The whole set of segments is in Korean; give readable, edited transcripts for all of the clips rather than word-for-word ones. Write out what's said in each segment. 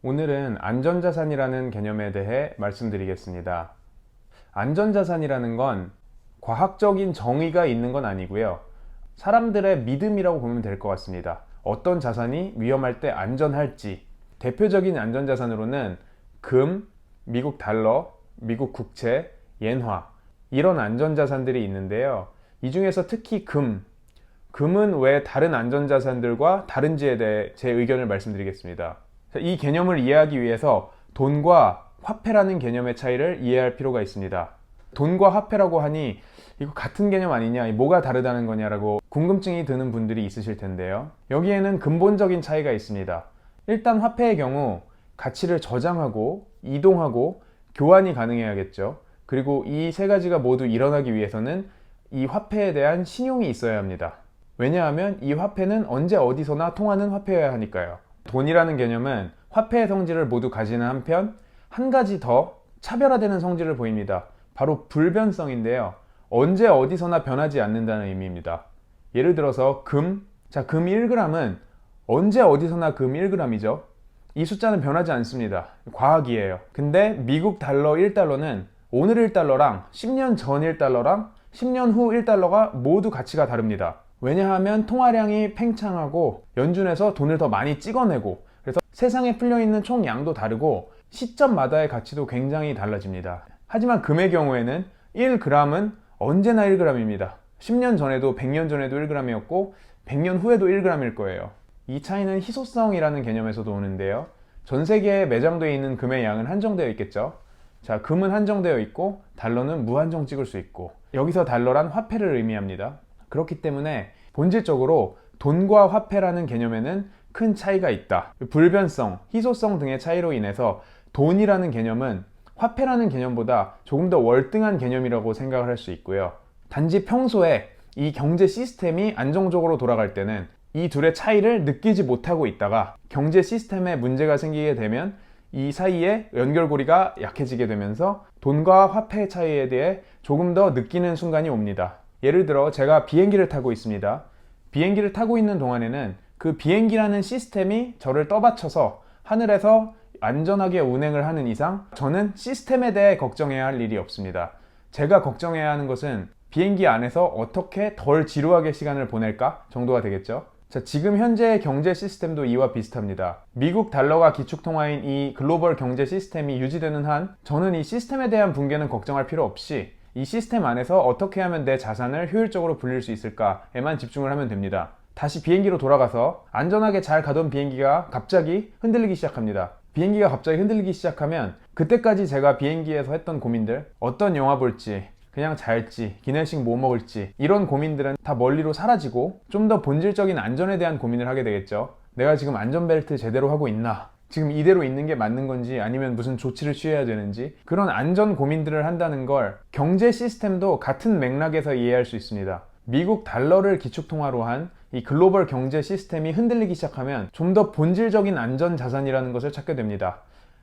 오늘은 안전자산이라는 개념에 대해 말씀드리겠습니다. 안전자산이라는 건 과학적인 정의가 있는 건 아니고요. 사람들의 믿음이라고 보면 될 것 같습니다. 어떤 자산이 위험할 때 안전할지. 대표적인 안전자산으로는 금, 미국 달러, 미국 국채, 엔화 이런 안전자산들이 있는데요. 이 중에서 특히 금은 왜 다른 안전자산들과 다른지에 대해 제 의견을 말씀드리겠습니다. 이 개념을 이해하기 위해서 돈과 화폐라는 개념의 차이를 이해할 필요가 있습니다. 돈과 화폐라고 하니 이거 같은 개념 아니냐, 뭐가 다르다는 거냐라고 궁금증이 드는 분들이 있으실 텐데요. 여기에는 근본적인 차이가 있습니다. 일단 화폐의 경우 가치를 저장하고 이동하고 교환이 가능해야겠죠. 그리고 이 세 가지가 모두 일어나기 위해서는 이 화폐에 대한 신용이 있어야 합니다. 왜냐하면 이 화폐는 언제 어디서나 통하는 화폐여야 하니까요. 돈이라는 개념은 화폐의 성질을 모두 가지는 한편 한 가지 더 차별화되는 성질을 보입니다. 바로 불변성인데요. 언제 어디서나 변하지 않는다는 의미입니다. 예를 들어서 금 1g은 언제 어디서나 금 1g이죠. 이 숫자는 변하지 않습니다. 과학이에요. 근데 미국 달러 1달러는 오늘 1달러랑 10년 전 1달러랑 10년 후 1달러가 모두 가치가 다릅니다. 왜냐하면 통화량이 팽창하고 연준에서 돈을 더 많이 찍어내고, 그래서 세상에 풀려있는 총 양도 다르고 시점마다의 가치도 굉장히 달라집니다. 하지만 금의 경우에는 1g은 언제나 1g입니다. 10년 전에도 100년 전에도 1g이었고 100년 후에도 1g일 거예요. 이 차이는 희소성이라는 개념에서도 오는데요. 전 세계에 매장되어 있는 금의 양은 한정되어 있겠죠. 금은 한정되어 있고 달러는 무한정 찍을 수 있고, 여기서 달러란 화폐를 의미합니다. 그렇기 때문에 본질적으로 돈과 화폐라는 개념에는 큰 차이가 있다. 불변성, 희소성 등의 차이로 인해서 돈이라는 개념은 화폐라는 개념보다 조금 더 월등한 개념이라고 생각을 할 수 있고요. 단지 평소에 이 경제 시스템이 안정적으로 돌아갈 때는 이 둘의 차이를 느끼지 못하고 있다가 경제 시스템에 문제가 생기게 되면 이 사이에 연결고리가 약해지게 되면서 돈과 화폐의 차이에 대해 조금 더 느끼는 순간이 옵니다. 예를 들어 제가 비행기를 타고 있습니다. 비행기를 타고 있는 동안에는 그 비행기라는 시스템이 저를 떠받쳐서 하늘에서 안전하게 운행을 하는 이상 저는 시스템에 대해 걱정해야 할 일이 없습니다. 제가 걱정해야 하는 것은 비행기 안에서 어떻게 덜 지루하게 시간을 보낼까 정도가 되겠죠. 지금 현재의 경제 시스템도 이와 비슷합니다. 미국 달러가 기축통화인 이 글로벌 경제 시스템이 유지되는 한 저는 이 시스템에 대한 붕괴는 걱정할 필요 없이 이 시스템 안에서 어떻게 하면 내 자산을 효율적으로 불릴 수 있을까에만 집중을 하면 됩니다. 다시 비행기로 돌아가서 안전하게 잘 가던 비행기가 갑자기 흔들리기 시작합니다. 비행기가 갑자기 흔들리기 시작하면 그때까지 제가 비행기에서 했던 고민들, 어떤 영화 볼지, 그냥 잘지, 기내식 뭐 먹을지, 이런 고민들은 다 멀리로 사라지고 좀 더 본질적인 안전에 대한 고민을 하게 되겠죠. 내가 지금 안전벨트 제대로 하고 있나? 지금 이대로 있는 게 맞는 건지 아니면 무슨 조치를 취해야 되는지, 그런 안전 고민들을 한다는 걸 경제 시스템도 같은 맥락에서 이해할 수 있습니다. 미국 달러를 기축통화로 한 이 글로벌 경제 시스템이 흔들리기 시작하면 좀 더 본질적인 안전 자산이라는 것을 찾게 됩니다.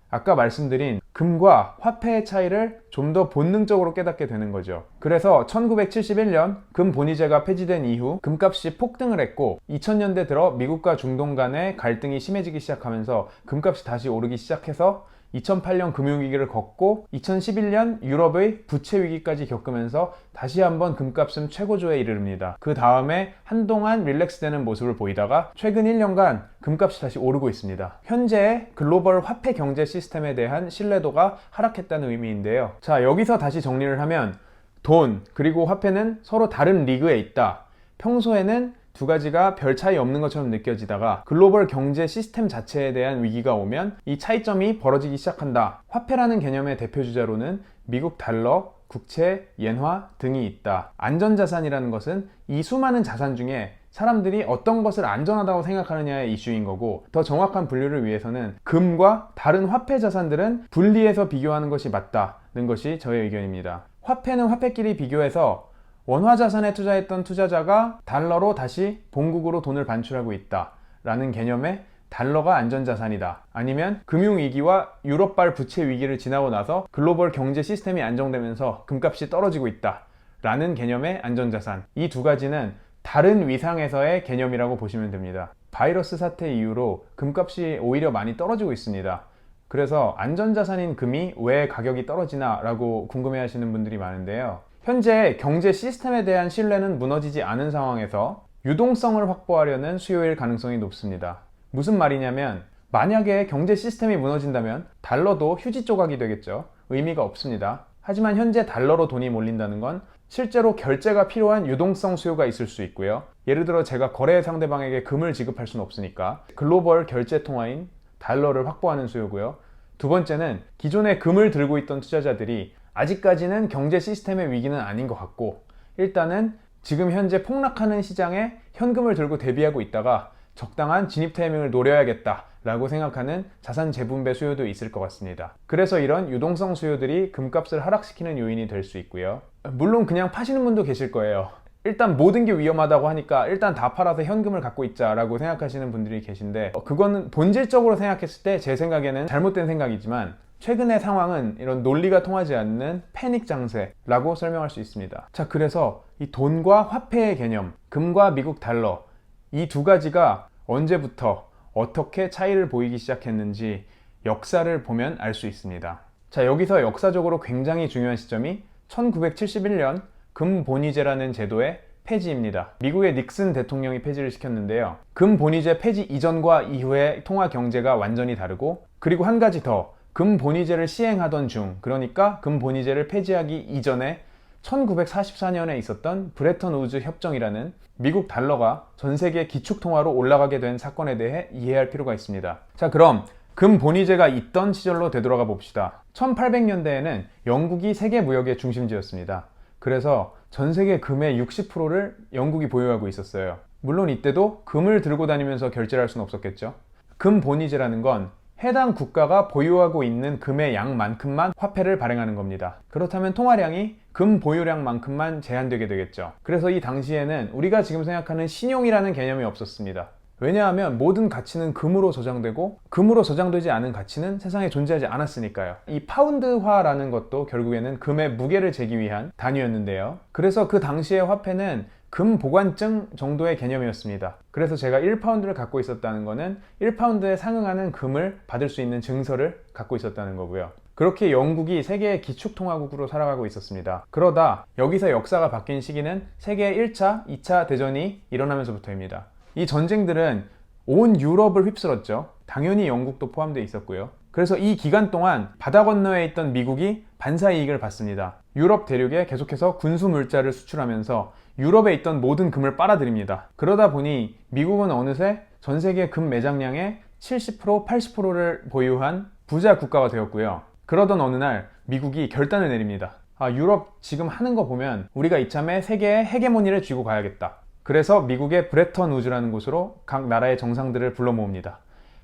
아까 말씀드린 금과 화폐의 차이를 좀 더 본능적으로 깨닫게 되는 거죠. 그래서 1971년 금 본위제가 폐지된 이후 금값이 폭등을 했고 2000년대 들어 미국과 중동 간의 갈등이 심해지기 시작하면서 금값이 다시 오르기 시작해서 2008년 금융위기를 겪고 2011년 유럽의 부채 위기까지 겪으면서 다시 한번 금값은 최고조에 이르릅니다. 그 다음에 한동안 릴렉스되는 모습을 보이다가 최근 1년간 금값이 다시 오르고 있습니다. 현재의 글로벌 화폐 경제 시스템에 대한 신뢰도가 하락했다는 의미인데요. 여기서 다시 정리를 하면 돈 그리고 화폐는 서로 다른 리그에 있다. 평소에는 두 가지가 별 차이 없는 것처럼 느껴지다가 글로벌 경제 시스템 자체에 대한 위기가 오면 이 차이점이 벌어지기 시작한다. 화폐라는 개념의 대표 주자로는 미국 달러, 국채, 엔화 등이 있다. 안전자산이라는 것은 이 수많은 자산 중에 사람들이 어떤 것을 안전하다고 생각하느냐의 이슈인 거고, 더 정확한 분류를 위해서는 금과 다른 화폐 자산들은 분리해서 비교하는 것이 맞다는 것이 저의 의견입니다. 화폐는 화폐끼리 비교해서 원화자산에 투자했던 투자자가 달러로 다시 본국으로 돈을 반출하고 있다 라는 개념의 달러가 안전자산이다, 아니면 금융위기와 유럽발 부채 위기를 지나고 나서 글로벌 경제 시스템이 안정되면서 금값이 떨어지고 있다 라는 개념의 안전자산, 이 두 가지는 다른 위상에서의 개념이라고 보시면 됩니다. 바이러스 사태 이후로 금값이 오히려 많이 떨어지고 있습니다. 그래서 안전자산인 금이 왜 가격이 떨어지나 라고 궁금해 하시는 분들이 많은데요. 현재 경제 시스템에 대한 신뢰는 무너지지 않은 상황에서 유동성을 확보하려는 수요일 가능성이 높습니다. 무슨 말이냐면 만약에 경제 시스템이 무너진다면 달러도 휴지 조각이 되겠죠. 의미가 없습니다. 하지만 현재 달러로 돈이 몰린다는 건 실제로 결제가 필요한 유동성 수요가 있을 수 있고요. 예를 들어 제가 거래 상대방에게 금을 지급할 수는 없으니까 글로벌 결제 통화인 달러를 확보하는 수요고요. 두 번째는 기존에 금을 들고 있던 투자자들이 아직까지는 경제 시스템의 위기는 아닌 것 같고 일단은 지금 현재 폭락하는 시장에 현금을 들고 대비하고 있다가 적당한 진입 타이밍을 노려야겠다 라고 생각하는 자산 재분배 수요도 있을 것 같습니다. 그래서 이런 유동성 수요들이 금값을 하락시키는 요인이 될 수 있고요. 물론 그냥 파시는 분도 계실 거예요. 일단 모든 게 위험하다고 하니까 일단 다 팔아서 현금을 갖고 있자 라고 생각하시는 분들이 계신데 그거는 본질적으로 생각했을 때 제 생각에는 잘못된 생각이지만 최근의 상황은 이런 논리가 통하지 않는 패닉 장세라고 설명할 수 있습니다. 자, 그래서 이 돈과 화폐의 개념, 금과 미국 달러 이 두 가지가 언제부터 어떻게 차이를 보이기 시작했는지 역사를 보면 알 수 있습니다. 자, 여기서 역사적으로 굉장히 중요한 시점이 1971년 금본위제라는 제도의 폐지입니다. 미국의 닉슨 대통령이 폐지를 시켰는데요. 금본위제 폐지 이전과 이후의 통화 경제가 완전히 다르고 그리고 한 가지 더 금본위제를 시행하던 중 그러니까 금본위제를 폐지하기 이전에 1944년에 있었던 브레턴 우즈 협정이라는 미국 달러가 전 세계 기축통화로 올라가게 된 사건에 대해 이해할 필요가 있습니다. 자, 그럼 금본위제가 있던 시절로 되돌아가 봅시다. 1800년대에는 영국이 세계 무역의 중심지였습니다. 그래서 전 세계 금의 60%를 영국이 보유하고 있었어요. 물론 이때도 금을 들고 다니면서 결제를 할 수는 없었겠죠. 금본위제라는 건 해당 국가가 보유하고 있는 금의 양만큼만 화폐를 발행하는 겁니다. 그렇다면 통화량이 금 보유량만큼만 제한되게 되겠죠. 그래서 이 당시에는 우리가 지금 생각하는 신용이라는 개념이 없었습니다. 왜냐하면 모든 가치는 금으로 저장되고 금으로 저장되지 않은 가치는 세상에 존재하지 않았으니까요. 이 파운드화라는 것도 결국에는 금의 무게를 재기 위한 단위였는데요. 그래서 그 당시의 화폐는 금 보관증 정도의 개념이었습니다. 그래서 제가 1파운드를 갖고 있었다는 거는 1파운드에 상응하는 금을 받을 수 있는 증서를 갖고 있었다는 거고요. 그렇게 영국이 세계의 기축통화국으로 살아가고 있었습니다. 그러다 여기서 역사가 바뀐 시기는 세계 1차, 2차 대전이 일어나면서부터입니다. 이 전쟁들은 온 유럽을 휩쓸었죠. 당연히 영국도 포함되어 있었고요. 그래서 이 기간 동안 바다 건너에 있던 미국이 반사이익을 받습니다. 유럽 대륙에 계속해서 군수 물자를 수출하면서 유럽에 있던 모든 금을 빨아들입니다. 그러다 보니 미국은 어느새 전 세계 금 매장량의 70%, 80%를 보유한 부자 국가가 되었고요. 그러던 어느 날 미국이 결단을 내립니다. 유럽 지금 하는 거 보면 우리가 이참에 세계의 헤게모니를 쥐고 가야겠다. 그래서 미국의 브레턴 우즈라는 곳으로 각 나라의 정상들을 불러 모읍니다.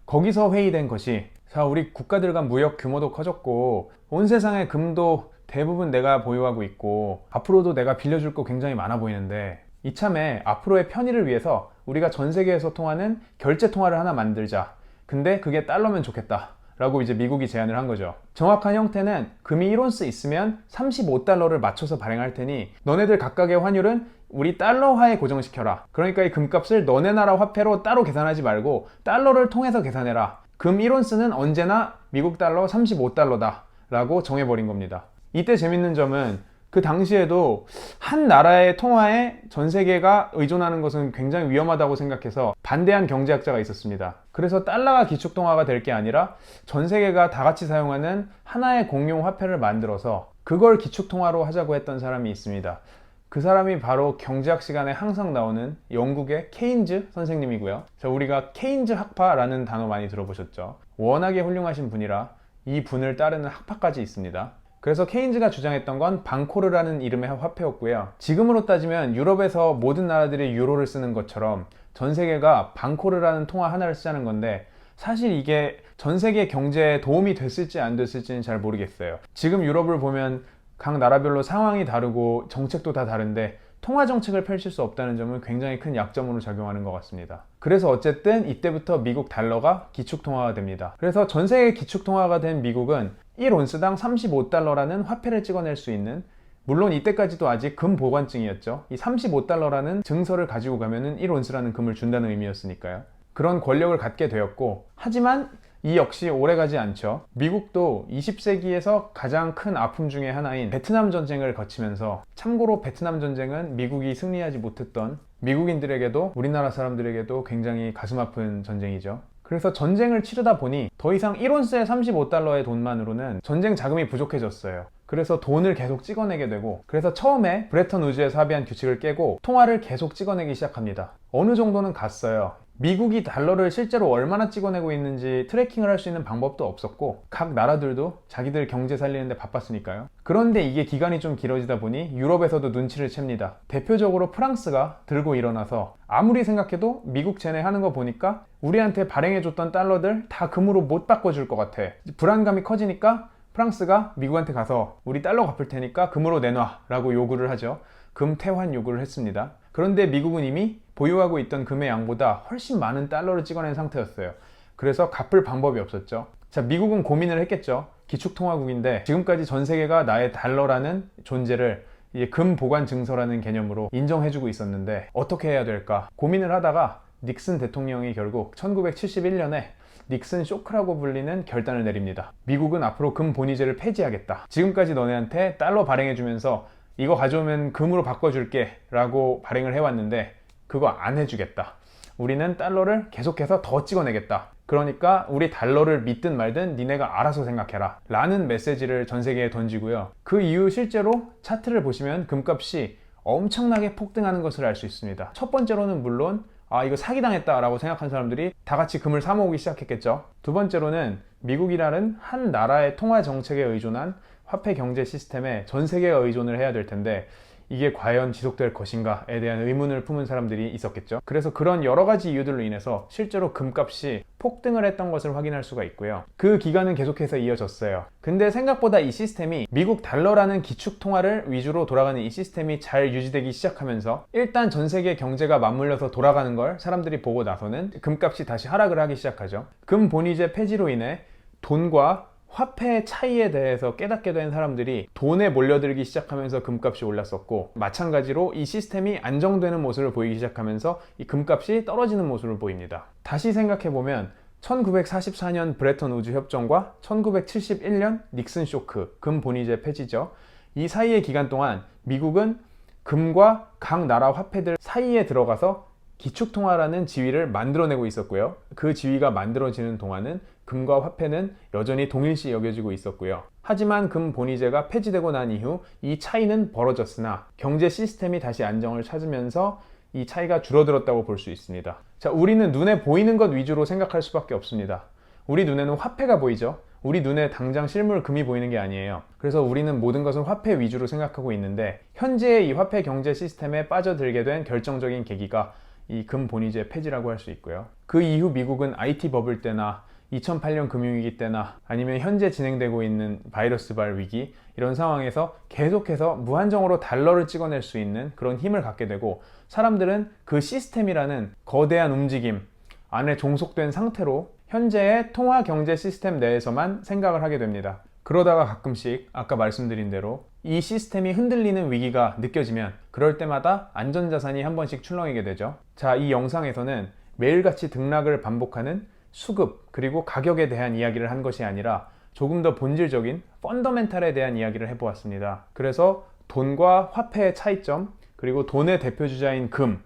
거기서 회의된 것이 우리 국가들 간 무역 규모도 커졌고 온 세상의 금도 대부분 내가 보유하고 있고 앞으로도 내가 빌려줄 거 굉장히 많아 보이는데 이참에 앞으로의 편의를 위해서 우리가 전 세계에서 통하는 결제 통화를 하나 만들자. 근데 그게 달러면 좋겠다 라고 이제 미국이 제안을 한 거죠. 정확한 형태는 금이 1온스 있으면 35달러를 맞춰서 발행할 테니 너네들 각각의 환율은 우리 달러화에 고정시켜라. 그러니까 이 금값을 너네 나라 화폐로 따로 계산하지 말고 달러를 통해서 계산해라. 금 1온스는 언제나 미국 달러 35달러다 라고 정해버린 겁니다. 이때 재밌는 점은 그 당시에도 한 나라의 통화에 전 세계가 의존하는 것은 굉장히 위험하다고 생각해서 반대한 경제학자가 있었습니다. 그래서 달러가 기축통화가 될 게 아니라 전 세계가 다 같이 사용하는 하나의 공용 화폐를 만들어서 그걸 기축통화로 하자고 했던 사람이 있습니다. 그 사람이 바로 경제학 시간에 항상 나오는 영국의 케인즈 선생님이고요. 우리가 케인즈 학파라는 단어 많이 들어보셨죠? 워낙에 훌륭하신 분이라 이 분을 따르는 학파까지 있습니다. 그래서 케인즈가 주장했던 건 방코르라는 이름의 화폐였고요. 지금으로 따지면 유럽에서 모든 나라들이 유로를 쓰는 것처럼 전 세계가 방코르라는 통화 하나를 쓰자는 건데 사실 이게 전 세계 경제에 도움이 됐을지 안 됐을지는 잘 모르겠어요. 지금 유럽을 보면 각 나라별로 상황이 다르고 정책도 다 다른데 통화 정책을 펼칠 수 없다는 점은 굉장히 큰 약점으로 작용하는 것 같습니다. 그래서 어쨌든 이때부터 미국 달러가 기축통화가 됩니다. 그래서 전 세계 기축통화가 된 미국은 1온스당 35달러라는 화폐를 찍어낼 수 있는, 물론 이때까지도 아직 금 보관증이었죠. 이 35달러라는 증서를 가지고 가면은 1온스라는 금을 준다는 의미였으니까요. 그런 권력을 갖게 되었고, 하지만 이 역시 오래가지 않죠. 미국도 20세기에서 가장 큰 아픔 중에 하나인 베트남 전쟁을 거치면서, 참고로 베트남 전쟁은 미국이 승리하지 못했던 미국인들에게도 우리나라 사람들에게도 굉장히 가슴 아픈 전쟁이죠. 그래서 전쟁을 치르다 보니 더 이상 1온스에 35달러의 돈만으로는 전쟁 자금이 부족해졌어요. 그래서 돈을 계속 찍어내게 되고, 그래서 처음에 브레턴 우즈에서 합의한 규칙을 깨고 통화를 계속 찍어내기 시작합니다. 어느 정도는 갔어요. 미국이 달러를 실제로 얼마나 찍어내고 있는지 트래킹을 할 수 있는 방법도 없었고, 각 나라들도 자기들 경제 살리는데 바빴으니까요. 그런데 이게 기간이 좀 길어지다 보니 유럽에서도 눈치를 챕니다. 대표적으로 프랑스가 들고 일어나서, 아무리 생각해도 미국 쟤네 하는 거 보니까 우리한테 발행해줬던 달러들 다 금으로 못 바꿔줄 것 같아. 불안감이 커지니까 프랑스가 미국한테 가서 우리 달러 갚을 테니까 금으로 내놔 라고 요구를 하죠. 금 퇴환 요구를 했습니다. 그런데 미국은 이미 보유하고 있던 금의 양보다 훨씬 많은 달러를 찍어낸 상태였어요. 그래서 갚을 방법이 없었죠. 자, 미국은 고민을 했겠죠. 기축통화국인데 지금까지 전 세계가 나의 달러라는 존재를 이제 금 보관 증서라는 개념으로 인정해주고 있었는데 어떻게 해야 될까 고민을 하다가 닉슨 대통령이 결국 1971년에 닉슨 쇼크라고 불리는 결단을 내립니다. 미국은 앞으로 금 본위제를 폐지하겠다. 지금까지 너네한테 달러 발행해주면서 이거 가져오면 금으로 바꿔줄게 라고 발행을 해왔는데 그거 안 해주겠다. 우리는 달러를 계속해서 더 찍어내겠다. 그러니까 우리 달러를 믿든 말든 니네가 알아서 생각해라 라는 메시지를 전 세계에 던지고요. 그 이후 실제로 차트를 보시면 금값이 엄청나게 폭등하는 것을 알 수 있습니다. 첫 번째로는 물론 이거 사기당했다 라고 생각한 사람들이 다 같이 금을 사 모으기 시작했겠죠. 두 번째로는 미국이라는 한 나라의 통화 정책에 의존한 화폐 경제 시스템에 전 세계가 의존을 해야 될 텐데 이게 과연 지속될 것인가에 대한 의문을 품은 사람들이 있었겠죠. 그래서 그런 여러 가지 이유들로 인해서 실제로 금값이 폭등을 했던 것을 확인할 수가 있고요. 그 기간은 계속해서 이어졌어요. 근데 생각보다 이 시스템이 미국 달러라는 기축 통화를 위주로 돌아가는 이 시스템이 잘 유지되기 시작하면서 일단 전 세계 경제가 맞물려서 돌아가는 걸 사람들이 보고 나서는 금값이 다시 하락을 하기 시작하죠. 금 본위제 폐지로 인해 돈과 화폐의 차이에 대해서 깨닫게 된 사람들이 돈에 몰려들기 시작하면서 금값이 올랐었고, 마찬가지로 이 시스템이 안정되는 모습을 보이기 시작하면서 이 금값이 떨어지는 모습을 보입니다. 다시 생각해보면 1944년 브레턴 우즈 협정과 1971년 닉슨 쇼크, 금 본위제 폐지죠. 이 사이의 기간 동안 미국은 금과 각 나라 화폐들 사이에 들어가서 기축통화라는 지위를 만들어내고 있었고요. 그 지위가 만들어지는 동안은 금과 화폐는 여전히 동일시 여겨지고 있었고요. 하지만 금 본위제가 폐지되고 난 이후 이 차이는 벌어졌으나 경제 시스템이 다시 안정을 찾으면서 이 차이가 줄어들었다고 볼 수 있습니다. 자, 우리는 눈에 보이는 것 위주로 생각할 수밖에 없습니다. 우리 눈에는 화폐가 보이죠. 우리 눈에 당장 실물 금이 보이는 게 아니에요. 그래서 우리는 모든 것을 화폐 위주로 생각하고 있는데 현재의 이 화폐 경제 시스템에 빠져들게 된 결정적인 계기가 이 금 본위제 폐지라고 할 수 있고요. 그 이후 미국은 IT 버블 때나 2008년 금융위기 때나 아니면 현재 진행되고 있는 바이러스발 위기, 이런 상황에서 계속해서 무한정으로 달러를 찍어낼 수 있는 그런 힘을 갖게 되고, 사람들은 그 시스템이라는 거대한 움직임 안에 종속된 상태로 현재의 통화 경제 시스템 내에서만 생각을 하게 됩니다. 그러다가 가끔씩 아까 말씀드린 대로 이 시스템이 흔들리는 위기가 느껴지면 그럴 때마다 안전자산이 한 번씩 출렁이게 되죠. 자, 이 영상에서는 매일같이 등락을 반복하는 수급 그리고 가격에 대한 이야기를 한 것이 아니라 조금 더 본질적인 펀더멘탈에 대한 이야기를 해보았습니다. 그래서 돈과 화폐의 차이점, 그리고 돈의 대표주자인 금,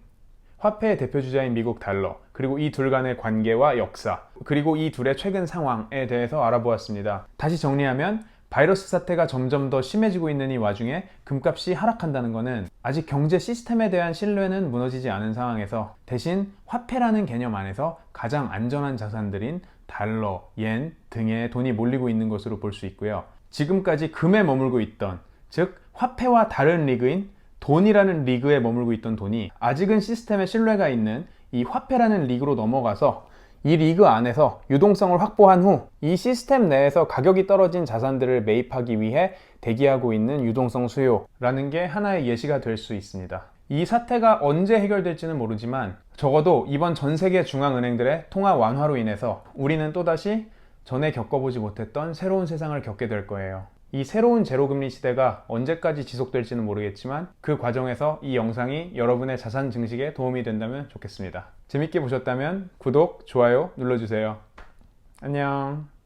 화폐의 대표주자인 미국 달러, 그리고 이 둘 간의 관계와 역사, 그리고 이 둘의 최근 상황에 대해서 알아보았습니다. 다시 정리하면 바이러스 사태가 점점 더 심해지고 있는 이 와중에 금값이 하락한다는 것은 아직 경제 시스템에 대한 신뢰는 무너지지 않은 상황에서 대신 화폐라는 개념 안에서 가장 안전한 자산들인 달러, 옌 등의 돈이 몰리고 있는 것으로 볼 수 있고요. 지금까지 금에 머물고 있던, 즉 화폐와 다른 리그인 돈이라는 리그에 머물고 있던 돈이 아직은 시스템에 신뢰가 있는 이 화폐라는 리그로 넘어가서 이 리그 안에서 유동성을 확보한 후 이 시스템 내에서 가격이 떨어진 자산들을 매입하기 위해 대기하고 있는 유동성 수요라는 게 하나의 예시가 될 수 있습니다. 이 사태가 언제 해결될지는 모르지만 적어도 이번 전 세계 중앙은행들의 통화 완화로 인해서 우리는 또다시 전에 겪어보지 못했던 새로운 세상을 겪게 될 거예요. 이 새로운 제로금리 시대가 언제까지 지속될지는 모르겠지만 그 과정에서 이 영상이 여러분의 자산 증식에 도움이 된다면 좋겠습니다. 재밌게 보셨다면 구독, 좋아요 눌러주세요. 안녕.